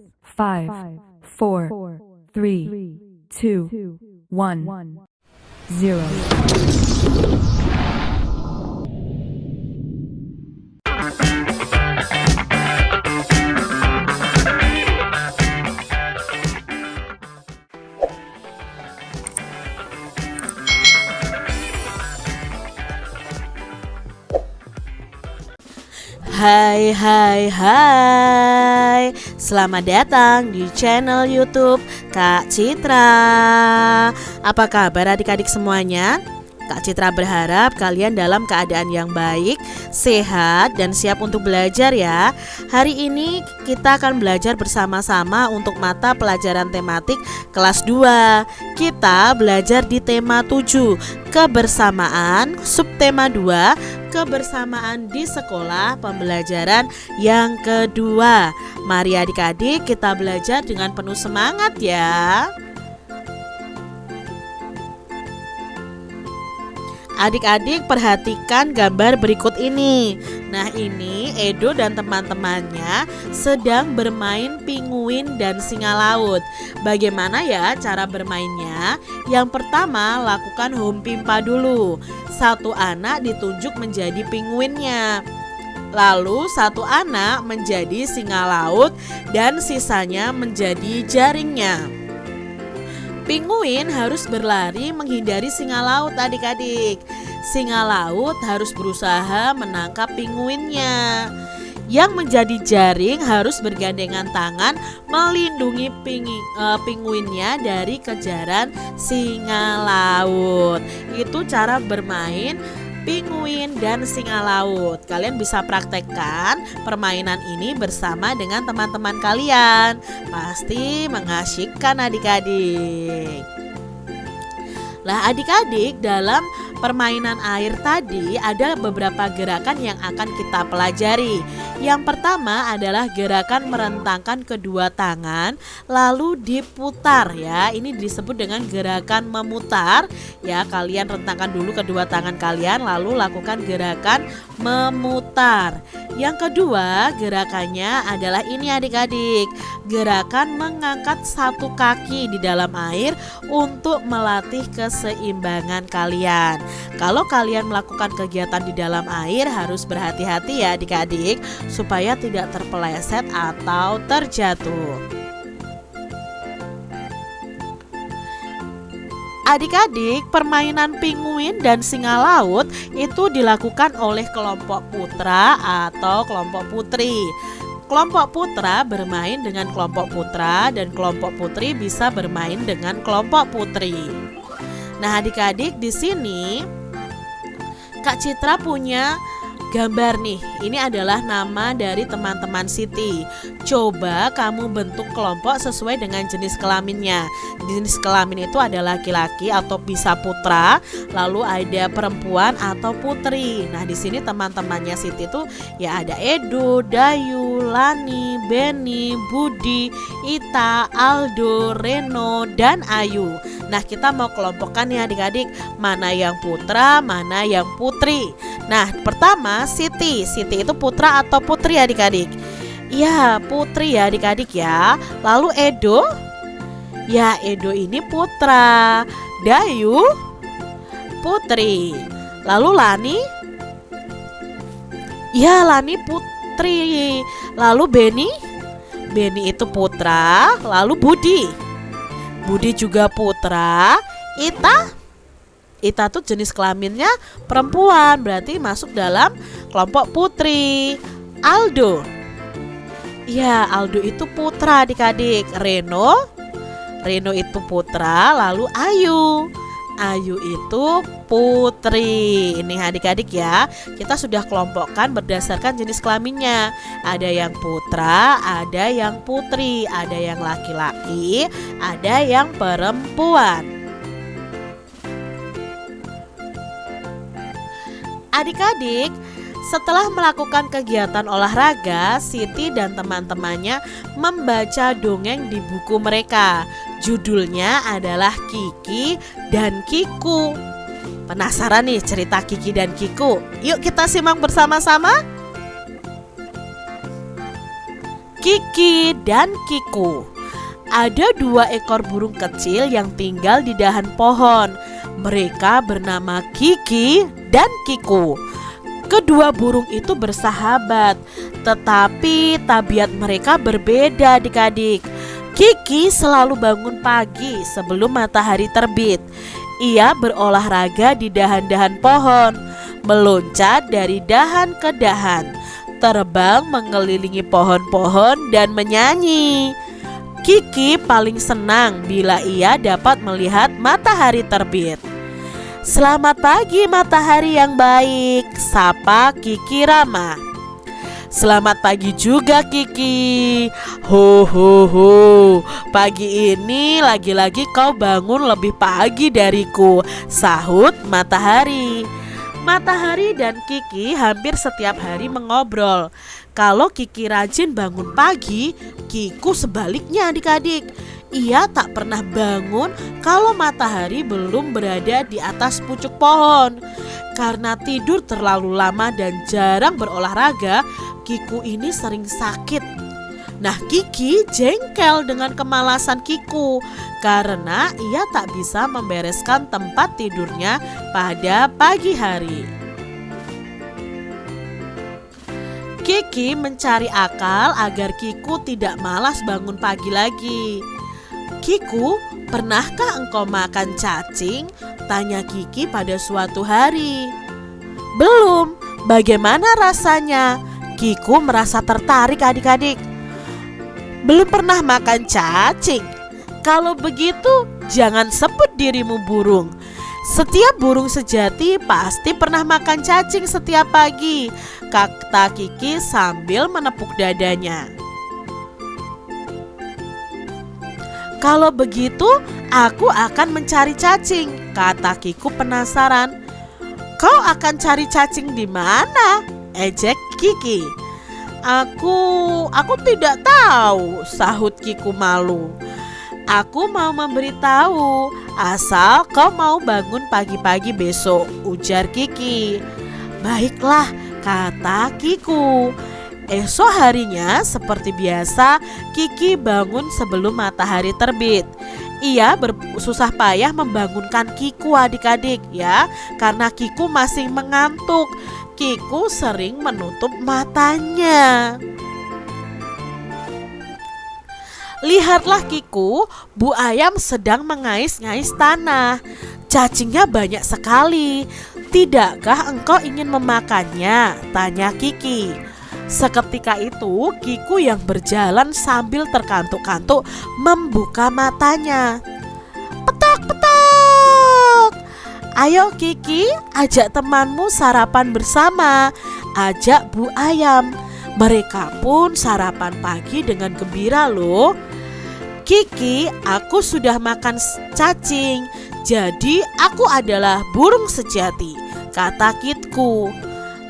5, 4, 3, 2, 1, 0. Hai, selamat datang di channel YouTube Kak Citra. Apa kabar adik-adik semuanya? Kak Citra berharap kalian dalam keadaan yang baik, sehat, dan siap untuk belajar ya. Hari ini kita akan belajar bersama-sama untuk mata pelajaran tematik kelas 2. Kita belajar di tema 7, kebersamaan, subtema 2, kebersamaan di sekolah, pembelajaran yang kedua. Mari adik-adik kita belajar dengan penuh semangat ya. Adik-adik perhatikan gambar berikut ini. Nah, ini Edo dan teman-temannya sedang bermain pinguin dan singa laut. Bagaimana ya cara bermainnya? Yang pertama, lakukan home pimpa dulu. Satu anak ditunjuk menjadi pinguinnya, lalu satu anak menjadi singa laut dan sisanya menjadi jaringnya. Pinguin harus berlari menghindari singa laut adik-adik. Singa laut harus berusaha menangkap pinguinnya. Yang menjadi jaring harus bergandengan tangan melindungi pinguinnya dari kejaran singa laut. Itu cara bermain pinguin dan singa laut. Kalian bisa praktekkan permainan ini bersama dengan teman-teman kalian. Pasti mengasyikkan adik-adik. Lah adik-adik, dalam permainan air tadi ada beberapa gerakan yang akan kita pelajari. Yang pertama adalah gerakan merentangkan kedua tangan lalu diputar ya. Ini disebut dengan gerakan memutar ya. Kalian rentangkan dulu kedua tangan kalian lalu lakukan gerakan memutar. Yang kedua gerakannya adalah ini adik-adik, gerakan mengangkat satu kaki di dalam air untuk melatih keseimbangan kalian. Kalau kalian melakukan kegiatan di dalam air harus berhati-hati ya adik-adik, supaya tidak terpeleset atau terjatuh. Adik-adik, permainan pinguin dan singa laut itu dilakukan oleh kelompok putra atau kelompok putri. Kelompok putra bermain dengan kelompok putra dan kelompok putri bisa bermain dengan kelompok putri. Nah, adik-adik, di sini Kak Citra punya gambar nih. Ini adalah nama dari teman-teman Siti. Coba kamu bentuk kelompok sesuai dengan jenis kelaminnya. Jenis kelamin itu ada laki-laki atau bisa putra, lalu ada perempuan atau putri. Nah, di sini teman-temannya Siti tuh ya ada Edo, Dayu, Lani, Beni, Budi, Ita, Aldo, Reno, dan Ayu. Nah, kita mau kelompokkan nih adik-adik, mana yang putra, mana yang putri. Nah, pertama Siti. Siti itu putra atau putri adik-adik? Ya, putri ya adik-adik ya. Lalu Edo? Ya, Edo ini putra. Dayu? Putri. Lalu Lani? Ya, Lani putri. Lalu Beni? Beni itu putra. Lalu Budi? Budi juga putra. Ita tuh jenis kelaminnya perempuan, berarti masuk dalam kelompok putri. Aldo? Ya, Aldo itu putra adik-adik. Reno itu putra. Lalu Ayu itu putri. Ini adik-adik ya, kita sudah kelompokkan berdasarkan jenis kelaminnya. Ada yang putra, ada yang putri, ada yang laki-laki, ada yang perempuan. Adik-adik, setelah melakukan kegiatan olahraga, Siti dan teman-temannya membaca dongeng di buku mereka. Judulnya adalah Kiki dan Kiku. Penasaran nih cerita Kiki dan Kiku? Yuk kita simak bersama-sama. Kiki dan Kiku. Ada 2 ekor burung kecil yang tinggal di dahan pohon. Mereka bernama Kiki dan Kiku. Kedua burung itu bersahabat, tetapi tabiat mereka berbeda adik-adik. Kiki selalu bangun pagi sebelum matahari terbit. Ia berolahraga di dahan-dahan pohon, meloncat dari dahan ke dahan, terbang mengelilingi pohon-pohon dan menyanyi. Kiki paling senang bila ia dapat melihat matahari terbit. "Selamat pagi matahari yang baik," sapa Kiki ramah. "Selamat pagi juga Kiki. Ho ho ho. Pagi ini lagi-lagi kau bangun lebih pagi dariku," sahut matahari. Matahari dan Kiki hampir setiap hari mengobrol. Kalau Kiki rajin bangun pagi, Kiku sebaliknya adik-adik. Ia tak pernah bangun kalau matahari belum berada di atas pucuk pohon. Karena tidur terlalu lama dan jarang berolahraga, Kiku ini sering sakit. Nah, Kiki jengkel dengan kemalasan Kiku karena ia tak bisa membereskan tempat tidurnya pada pagi hari. Kiki mencari akal agar Kiku tidak malas bangun pagi lagi. "Kiku, pernahkah engkau makan cacing?" tanya Kiki pada suatu hari. "Belum, bagaimana rasanya?" Kiku merasa tertarik adik-adik. "Belum pernah makan cacing? Kalau begitu jangan sebut dirimu burung. Setiap burung sejati pasti pernah makan cacing setiap pagi," kata Kiki sambil menepuk dadanya. "Kalau begitu aku akan mencari cacing," kata Kiku penasaran. "Kau akan cari cacing di mana?" ejek Kiki. Aku tidak tahu," sahut Kiku malu. "Aku mau memberitahu, asal kau mau bangun pagi-pagi besok," ujar Kiki. "Baiklah," kata Kiku. Esok harinya seperti biasa, Kiki bangun sebelum matahari terbit. Ia bersusah payah membangunkan Kiku adik-adik ya, karena Kiku masih mengantuk. Kiku sering menutup matanya. Lihatlah Kiku, bu ayam sedang mengais-ngais tanah. Cacingnya banyak sekali. "Tidakkah engkau ingin memakannya?" tanya Kiki. Seketika itu Kiku yang berjalan sambil terkantuk-kantuk membuka matanya. "Petok-petok! Ayo Kiki, ajak temanmu sarapan bersama," ajak bu ayam. Mereka pun sarapan pagi dengan gembira loh. "Kiki, aku sudah makan cacing, jadi aku adalah burung sejati," kata Kiku.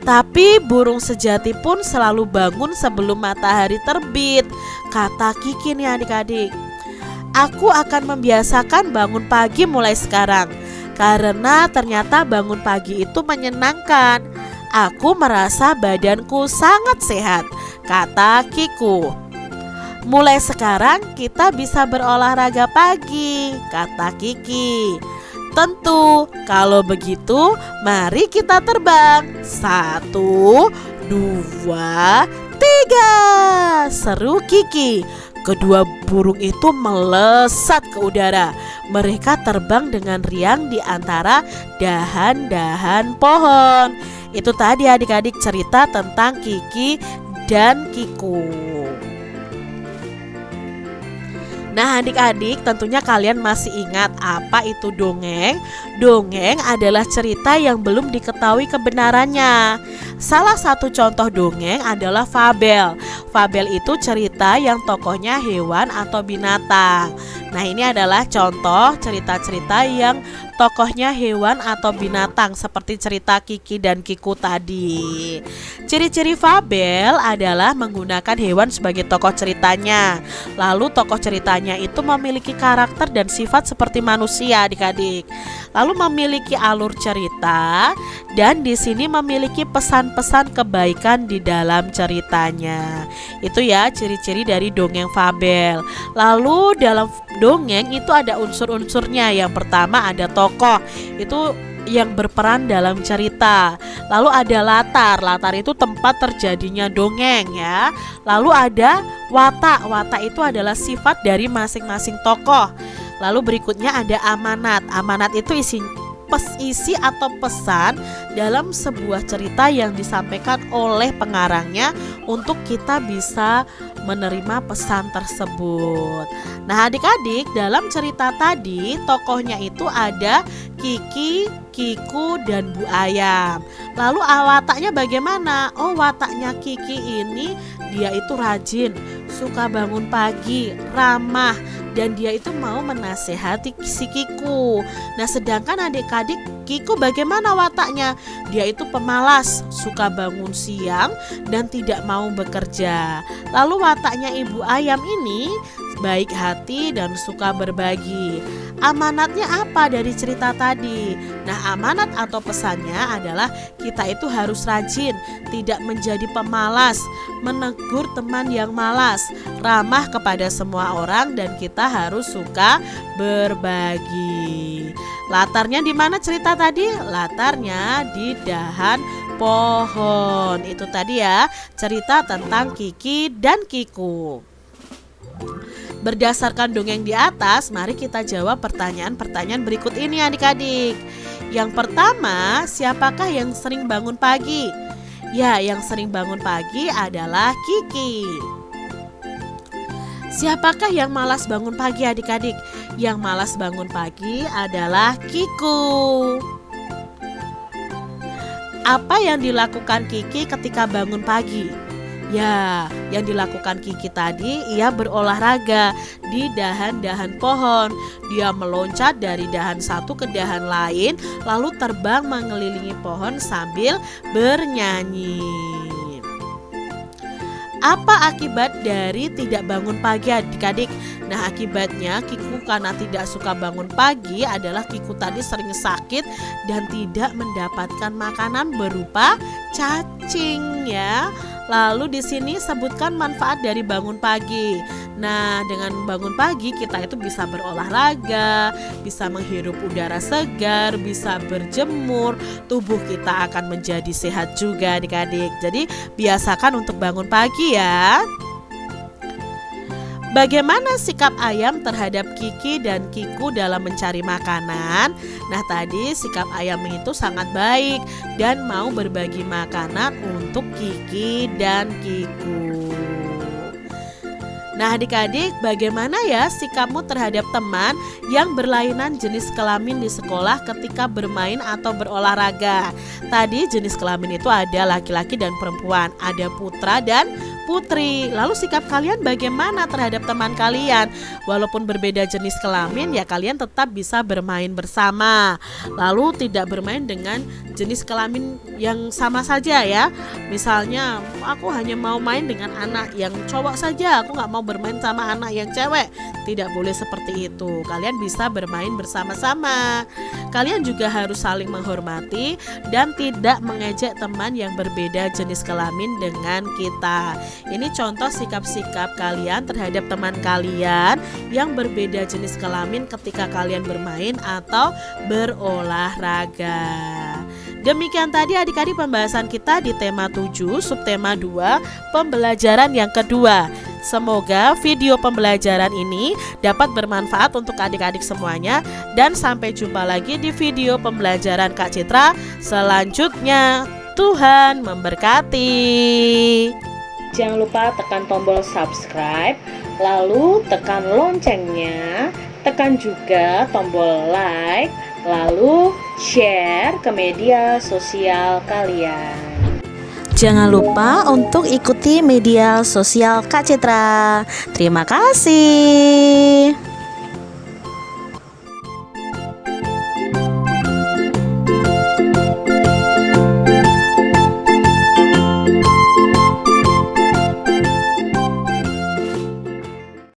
"Tapi burung sejati pun selalu bangun sebelum matahari terbit," kata Kiki nih adik-adik. "Aku akan membiasakan bangun pagi mulai sekarang, karena ternyata bangun pagi itu menyenangkan. Aku merasa badanku sangat sehat," kata Kiku. "Mulai sekarang kita bisa berolahraga pagi," kata Kiki. "Tentu, kalau begitu mari kita terbang. 1, 2, 3, seru Kiki. Kedua burung itu melesat ke udara. Mereka terbang dengan riang di antara dahan-dahan pohon. Itu tadi adik-adik cerita tentang Kiki dan Kiku. Nah adik-adik, tentunya kalian masih ingat apa itu dongeng? Dongeng adalah cerita yang belum diketahui kebenarannya. Salah satu contoh dongeng adalah fabel. Fabel itu cerita yang tokohnya hewan atau binatang. Nah ini adalah contoh cerita-cerita yang tokohnya hewan atau binatang seperti cerita Kiki dan Kiku tadi. Ciri-ciri fabel adalah menggunakan hewan sebagai tokoh ceritanya. Lalu tokoh ceritanya itu memiliki karakter dan sifat seperti manusia, adik-adik. Lalu memiliki alur cerita dan di sini memiliki pesan-pesan kebaikan di dalam ceritanya. Itu ya ciri-ciri dari dongeng fabel. Lalu dalam dongeng itu ada unsur-unsurnya. Yang pertama ada tokoh, itu yang berperan dalam cerita. Lalu ada latar, latar itu tempat terjadinya dongeng ya. Lalu ada watak, watak itu adalah sifat dari masing-masing tokoh. Lalu berikutnya ada amanat, amanat itu isi atau pesan dalam sebuah cerita yang disampaikan oleh pengarangnya untuk kita bisa menerima pesan tersebut. Nah adik-adik, dalam cerita tadi tokohnya itu ada Kiki, Kiku, dan Bu Ayam. Lalu wataknya bagaimana? Oh, wataknya Kiki ini dia itu rajin, suka bangun pagi, ramah, dan dia itu mau menasehati si Kiku. Nah sedangkan adik-adik Kiku bagaimana wataknya? Dia itu pemalas, suka bangun siang dan tidak mau bekerja. Lalu wataknya Ibu Ayam ini baik hati dan suka berbagi. Amanatnya apa dari cerita tadi? Nah amanat atau pesannya adalah kita itu harus rajin, tidak menjadi pemalas, menegur teman yang malas, ramah kepada semua orang, dan kita harus suka berbagi. Latarnya di mana cerita tadi? Latarnya di dahan pohon. Itu tadi ya cerita tentang Kiki dan Kiku. Berdasarkan dongeng di atas, mari kita jawab pertanyaan-pertanyaan berikut ini adik-adik. Yang pertama, siapakah yang sering bangun pagi? Ya, yang sering bangun pagi adalah Kiki. Siapakah yang malas bangun pagi adik-adik? Yang malas bangun pagi adalah Kiku. Apa yang dilakukan Kiki ketika bangun pagi? Ya, yang dilakukan Kiki tadi ia berolahraga di dahan-dahan pohon. Dia meloncat dari dahan satu ke dahan lain, lalu terbang mengelilingi pohon sambil bernyanyi. Apa akibat dari tidak bangun pagi adik-adik? Nah akibatnya Kiku karena tidak suka bangun pagi adalah Kiku tadi sering sakit dan tidak mendapatkan makanan berupa cacing ya. Lalu di sini sebutkan manfaat dari bangun pagi. Nah, dengan bangun pagi kita itu bisa berolahraga, bisa menghirup udara segar, bisa berjemur, tubuh kita akan menjadi sehat juga adik-adik. Jadi biasakan untuk bangun pagi ya. Bagaimana sikap ayam terhadap Kiki dan Kiku dalam mencari makanan? Nah tadi sikap ayam itu sangat baik dan mau berbagi makanan untuk Kiki dan Kiku. Nah adik-adik, bagaimana ya sikapmu terhadap teman yang berlainan jenis kelamin di sekolah ketika bermain atau berolahraga? Tadi jenis kelamin itu ada laki-laki dan perempuan, ada putra dan putri. Lalu sikap kalian bagaimana terhadap teman kalian? Walaupun berbeda jenis kelamin ya kalian tetap bisa bermain bersama. Lalu tidak bermain dengan jenis kelamin yang sama saja ya. Misalnya aku hanya mau main dengan anak yang cowok saja, aku gak mau bermain sama anak yang cewek. Tidak boleh seperti itu. Kalian bisa bermain bersama-sama. Kalian juga harus saling menghormati dan tidak mengejek teman yang berbeda jenis kelamin dengan kita. Ini contoh sikap-sikap kalian terhadap teman kalian yang berbeda jenis kelamin ketika kalian bermain atau berolahraga. Demikian tadi adik-adik pembahasan kita di tema 7, subtema 2, pembelajaran yang kedua. Semoga video pembelajaran ini dapat bermanfaat untuk adik-adik semuanya. Dan sampai jumpa lagi di video pembelajaran Kak Citra selanjutnya. Tuhan memberkati. Jangan lupa tekan tombol subscribe, lalu tekan loncengnya, tekan juga tombol like, lalu share ke media sosial kalian. Jangan lupa untuk ikuti media sosial Kak Citra. Terima kasih.